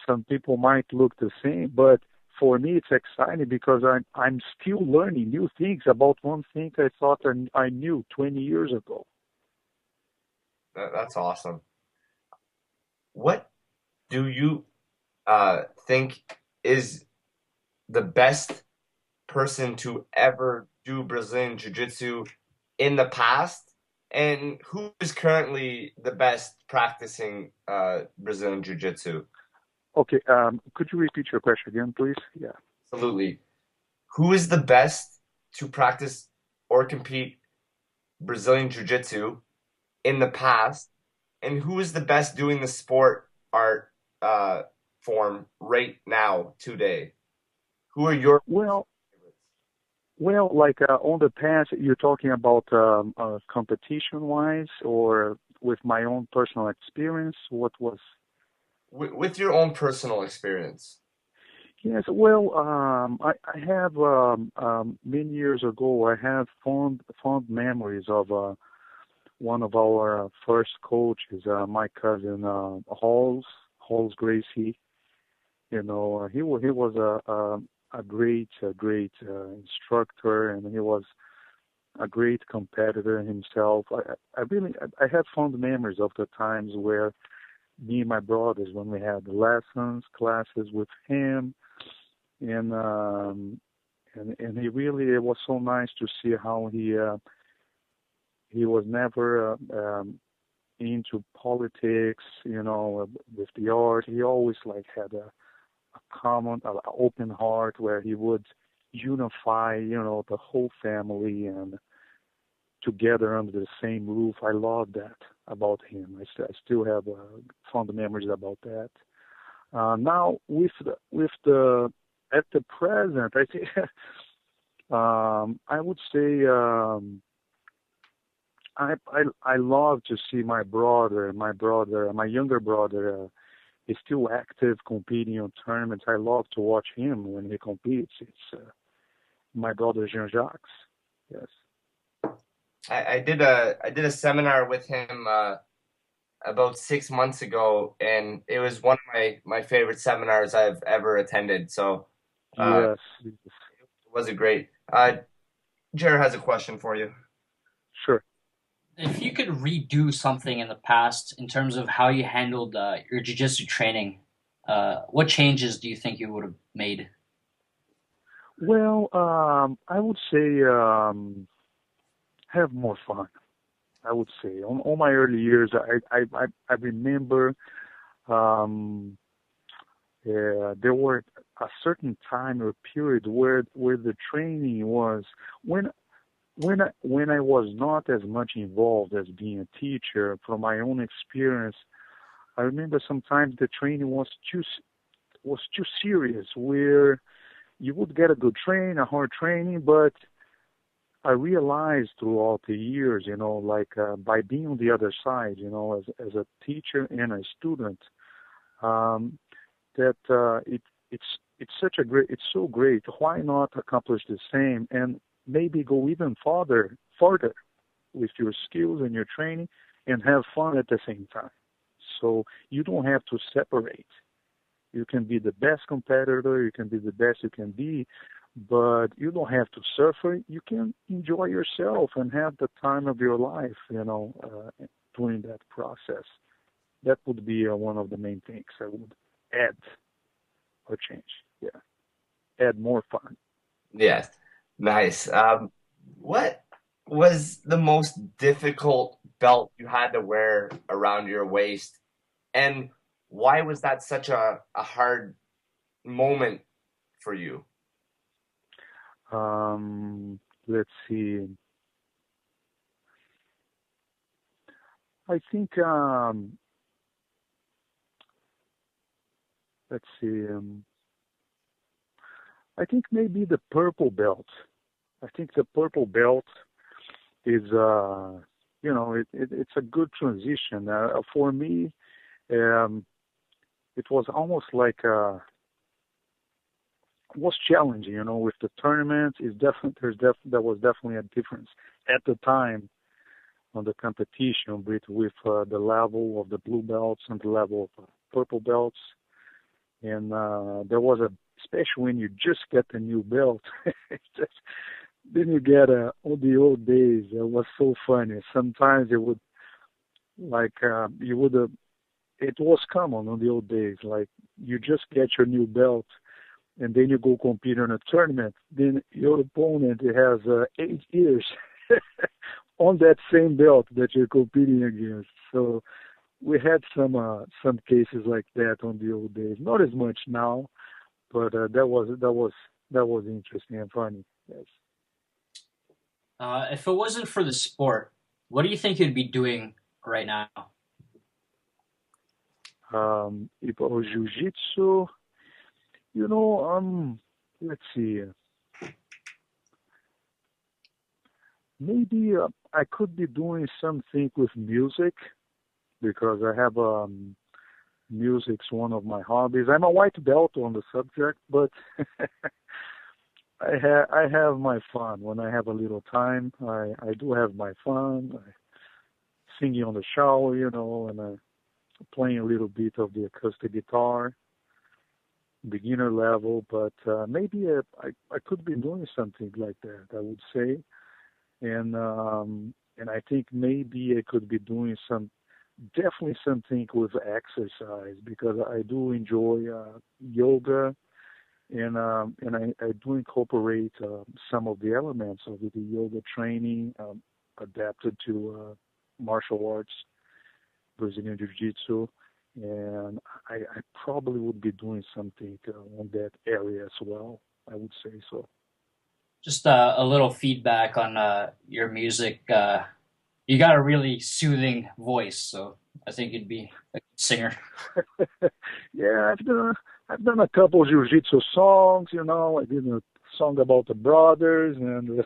some people might look the same, but for me it's exciting because I'm still learning new things about one thing I thought I knew 20 years ago. That's awesome. What do you think is the best person to ever do Brazilian Jiu-Jitsu in the past, and who is currently the best practicing Brazilian Jiu-Jitsu? Okay, could you repeat your question again, please? Yeah. Absolutely. Who is the best to practice or compete Brazilian Jiu-Jitsu in the past, and who is the best doing the sport art form right now, today? Who are your Well, favorites? like on the past, you're talking about competition-wise or with my own personal experience. What was? With your own personal experience? Yes, well, I have many years ago. I have fond memories of one of our first coaches, my cousin Halls Gracie. You know, he was a great instructor, and he was a great competitor himself. I have fond memories of the times where me and my brothers, when we had lessons, classes with him, and he really, it was so nice to see how he was never into politics, you know, with the art. He always like had a common, open heart where he would unify, you know, the whole family and together under the same roof. I love that about him. I still have fond memories about that. Now with the at the present, I think I would say I love to see my younger brother is still active competing on tournaments. I love to watch him when he competes. It's my brother Jean Jacques. Yes. I did a seminar with him about 6 months ago, and it was one of my favorite seminars I've ever attended. So Yes. it was a great. Jared has a question for you. Sure. If you could redo something in the past in terms of how you handled your jiu-jitsu training, what changes do you think you would have made? Well, I would say have more fun. I would say. On my early years, I remember there were a certain time or period where the training was when I was not as much involved as being a teacher. From my own experience, I remember sometimes the training was too serious, where you would get a good a hard training, but I realized throughout the years, by being on the other side, as a teacher and a student, that it's so great. Why not accomplish the same and maybe go even farther with your skills and your training and have fun at the same time? So you don't have to separate. You can be the best competitor, you can be the best you can be, but you don't have to suffer. You can enjoy yourself and have the time of your life, during that process. That would be one of the main things I would add or change. Yeah, add more fun. Yes, nice. What was the most difficult belt you had to wear around your waist, and why was that such a hard moment for you? Let's see. I think, let's see. I think maybe the purple belt. I think the purple belt is, it's a good transition. For me, it was almost like was challenging, with the tournament. There was definitely a difference at the time on the competition with the level of the blue belts and the level of purple belts. And there was especially when you just get the new belt, then you get all the old days. It was so funny. Sometimes it would, it was common on the old days, like you just get your new belt and then you go compete in a tournament, then your opponent has 8 years on that same belt that you're competing against. So we had some cases like that on the old days. Not as much now, but that was interesting and funny. Yes. If it wasn't for the sport, what do you think you'd be doing right now? If it was jiu-jitsu, let's see. Maybe I could be doing something with music, because I have music's one of my hobbies. I'm a white belt on the subject, but I have my fun when I have a little time. I do have my fun. Singing on the shower, and playing a little bit of the acoustic guitar, beginner level. But maybe I could be doing something like that, I would say. And I think maybe I could be doing definitely something with exercise, because I do enjoy yoga, and I do incorporate some of the elements of the yoga training adapted to martial arts, Brazilian Jiu-Jitsu, and I probably would be doing something on that area as well, I would say so. Just a little feedback on your music. You got a really soothing voice, so I think you'd be a good singer. Yeah, I've done a couple jiu-jitsu songs. I did a song about the brothers, and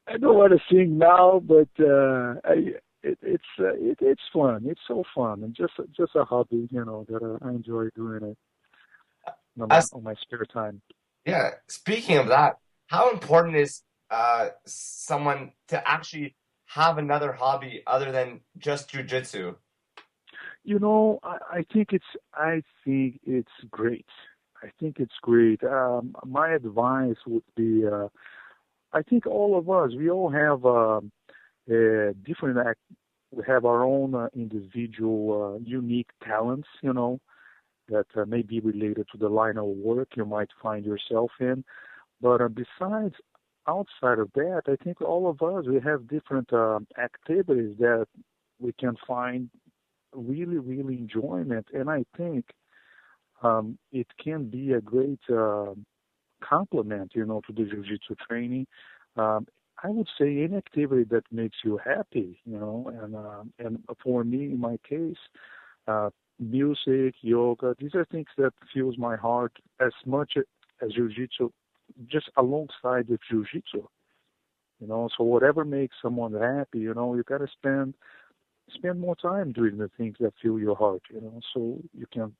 I don't want to sing now, but it's fun. It's so fun, and just a hobby, that I enjoy doing it on my spare time. Yeah. Speaking of that, how important is someone to actually have another hobby other than just jiu-jitsu? I think it's great. I think it's great. My advice would be, I think all of us, we all have different we have our own individual unique talents, that may be related to the line of work you might find yourself in. But besides outside of that, I think all of us, we have different activities that we can find really, really enjoyment. And I think it can be a great complement, to the jiu-jitsu training. I would say any activity that makes you happy, and for me, in my case, music, yoga, these are things that fills my heart as much as jiu-jitsu, just alongside with jiu-jitsu, so whatever makes someone happy, you got to spend more time doing the things that fill your heart, so you can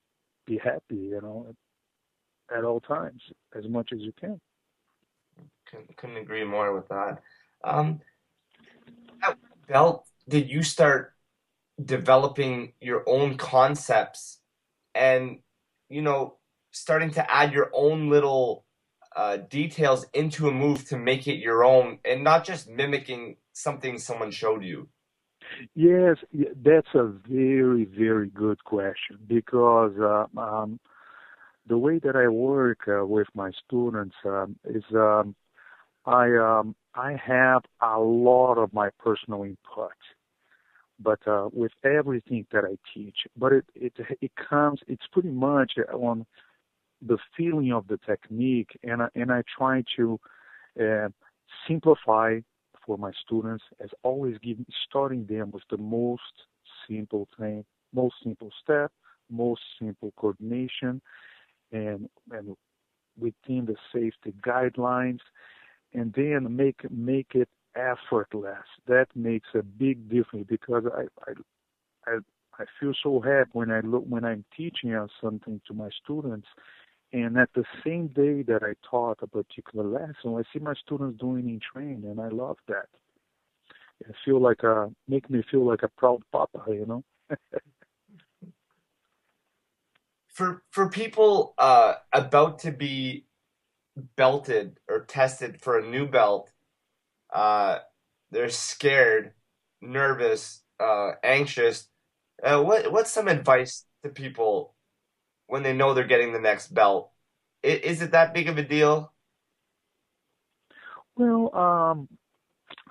be happy, at all times, as much as you can. Couldn't agree more with that. At what belt did you start developing your own concepts and, starting to add your own little details into a move to make it your own and not just mimicking something someone showed you? Yes, that's a very, very good question, because the way that I work with my students is I have a lot of my personal input, but with everything that I teach. But it's pretty much on the feeling of the technique, and I try to simplify for my students, as always starting them with the most simple thing, most simple step, most simple coordination, and within the safety guidelines, and then make it effortless. That makes a big difference, because I feel so happy when I'm teaching something to my students, and at the same day that I taught a particular lesson, I see my students doing in training, and I love that. Make me feel like a proud papa, For people about to be belted or tested for a new belt, they're scared, nervous, anxious. What's some advice to people when they know they're getting the next belt? Is it that big of a deal? Well,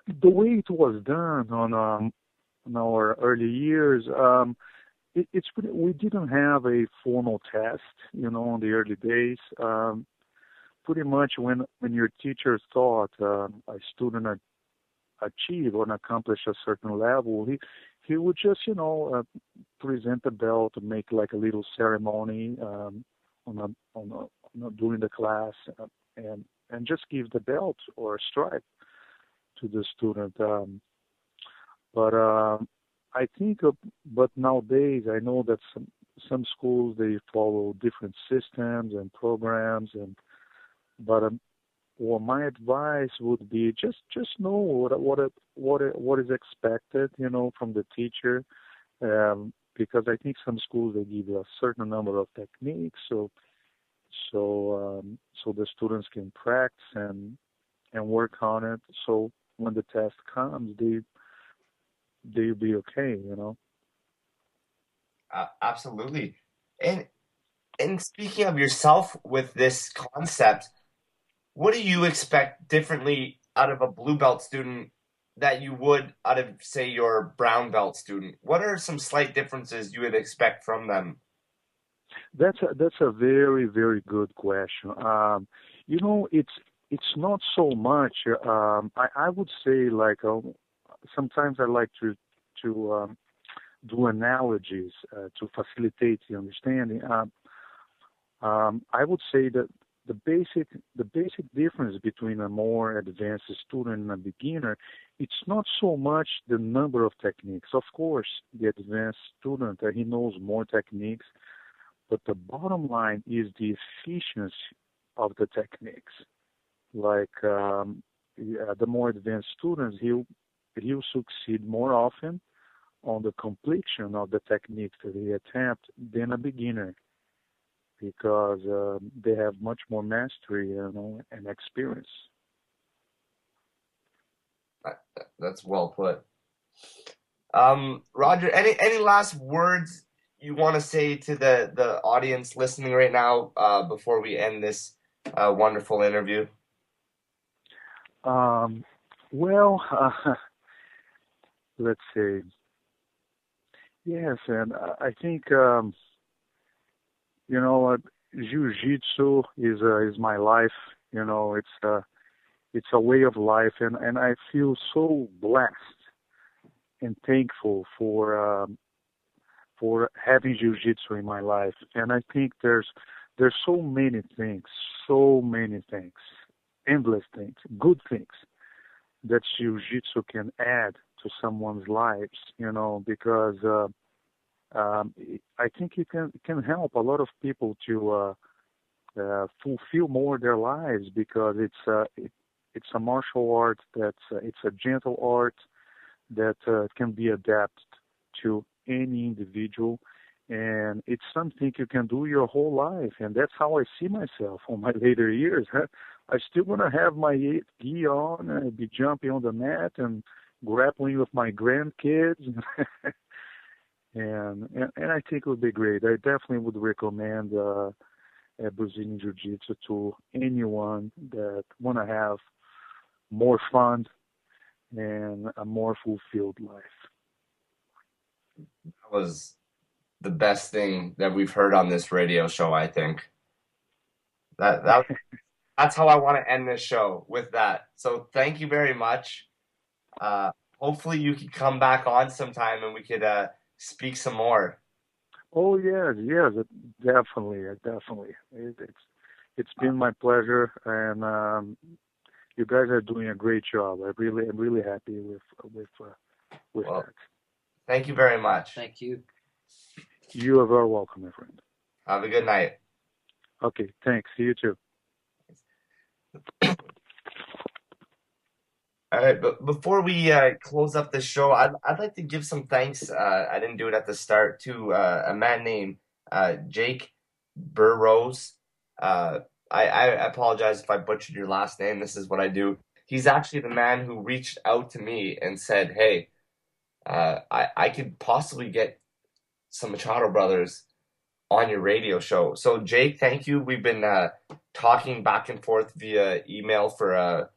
the way it was done on in our early years, we didn't have a formal test, in the early days. Pretty much when your teacher thought a student achieve or accomplish a certain level, he would just, present the belt, make like a little ceremony during the class, and just give the belt or a stripe to the student. But I think, but nowadays I know that some schools, they follow different systems and programs, but well, my advice would be just know what is expected, from the teacher, because I think some schools, they give you a certain number of techniques, so the students can practice and work on it. So when the test comes, they'll be okay, Absolutely. And speaking of yourself with this concept, what do you expect differently out of a blue belt student that you would out of, say, your brown belt student? What are some slight differences you would expect from them? That's a very, very good question. It's not so much. I would say, like, sometimes I like to do analogies to facilitate the understanding. I would say that the basic difference between a more advanced student and a beginner, it's not so much the number of techniques. Of course, the advanced student, he knows more techniques, but the bottom line is the efficiency of the techniques. Like the more advanced students, he'll succeed more often on the completion of the techniques that he attempt than a beginner, because they have much more mastery, and experience. That's well put. Roger, any last words you want to say to the audience listening right now before we end this wonderful interview? Well, let's see. Yes, and I think jiu-jitsu is my life. It's a way of life, and I feel so blessed and thankful for having jiu-jitsu in my life. And I think there's so many things, endless things, good things that jiu-jitsu can add to someone's lives, because I think it can help a lot of people to fulfill more their lives, because it's a martial art it's a gentle art that can be adapted to any individual, and it's something you can do your whole life, and that's how I see myself on my later years. I still want to have my gi on and be jumping on the mat and grappling with my grandkids. and I think it would be great. I definitely would recommend Brazilian Jiu-Jitsu to anyone that want to have more fun and a more fulfilled life. That was the best thing that we've heard on this radio show, I think. That's how I want to end this show, with that. So thank you very much. Hopefully you can come back on sometime and we could speak some more. Oh yes, definitely. It's been my pleasure, and you guys are doing a great job. I'm really happy with that. Thank you very much. Thank you. You are very welcome, my friend. Have a good night. Okay, thanks. See you too. All right, but before we close up the show, I'd like to give some thanks. I didn't do it at the start, to a man named Jake Burrows. I apologize if I butchered your last name. This is what I do. He's actually the man who reached out to me and said, "Hey, I could possibly get some Machado brothers on your radio show." So Jake, thank you. We've been talking back and forth via email for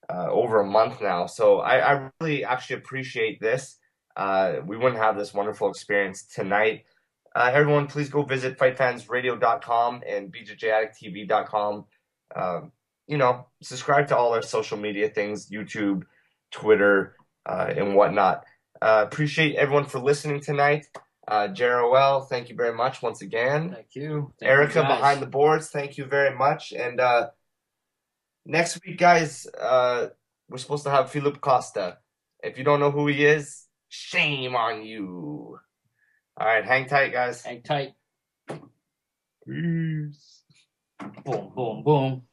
over a month now. So I really actually appreciate this. We wouldn't have this wonderful experience tonight. Everyone, please go visit FightFansRadio.com and BJJAddictTV.com. Subscribe to all our social media things, YouTube, Twitter, and whatnot. Appreciate everyone for listening tonight. Jeroel, thank you very much once again. Thank you. Erica behind the boards, thank you very much. And next week, guys, we're supposed to have Philip Costa. If you don't know who he is, shame on you. All right, hang tight, guys. Hang tight. Peace. Boom, boom, boom.